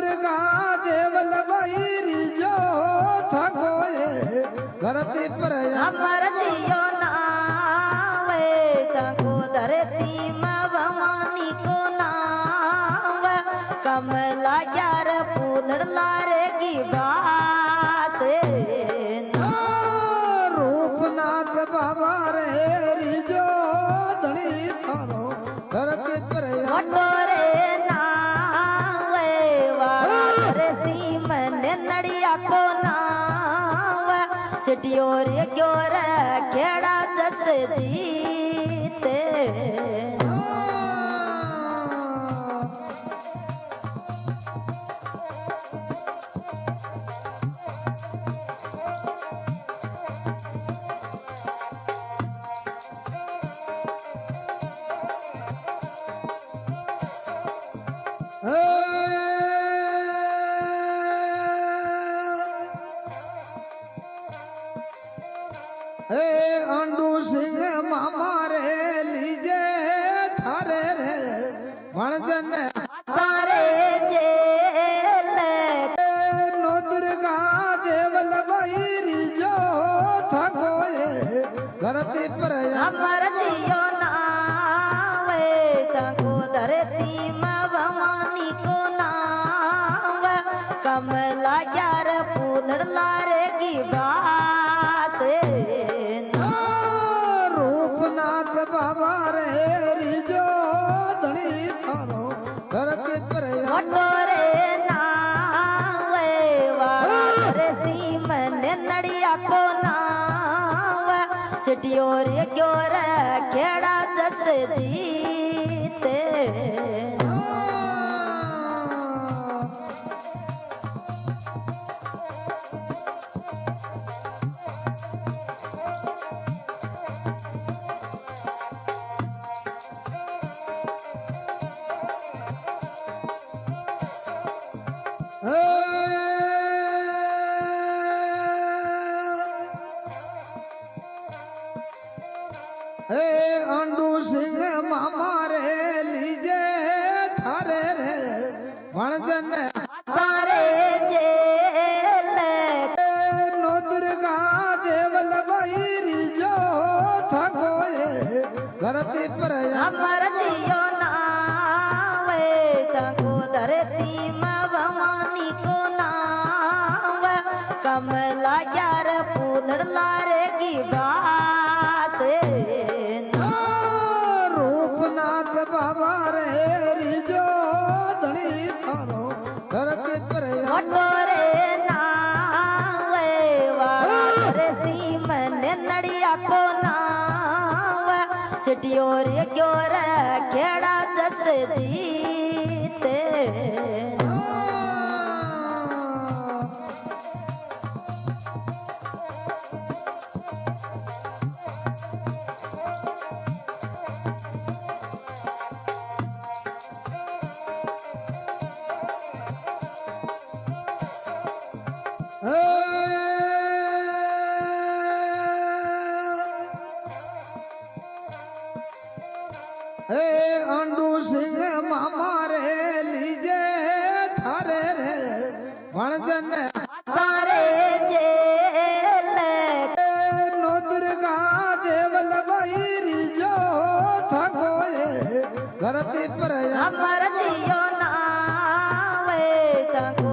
दुर्गा देवल बहिरी जो थकोए धरती पर अमर जियो नावे तको धरती में भवानी को नाव कमला यार पूनर लारे की बास रूपनाथ बाबा रे रिजो धनी थारो धरती पर मोटोरे नावे वाला धरती में नड़िया को नाव चिटियोर ग्योर केड़ा जस जीते अंडू सिंह मामा रे लीजे थारे रे भणजन तारे जेले नो दुर्गा देवल बहिरी जो थकोए धरती पर अमर जियो नावे तको धरती में भवानी को नाव कमला यार पूनर लारे की बास रूपनाथ बाबा रे रिजो धनी थारो धरती पर मोटोरे नावे वाला धरती में नड़िया को नाव चिटियोर ग्योर केड़ा जस जीते अंडू सिंह मामा रे लीजे थारे रे भणजन तारे जेले नो दुर्गा देवल बहिरी जो थकोए धरती पर अमर जियो नावे तको धरती में भवानी को नाव कमला यार पूनर लारे की बास रूपनाथ बाबा रे रिजो धनी थारो धरती पर मोटोरे नावे वाला धरती में नड़िया को नाव चिटियोर ग्योर केड़ा जस जीते अंडू सिंह मामा रे लीजे थारे रे भणजन तारे जेले नो दुर्गा देवल बहिरी जो धरती पर अमर जियो नावे तको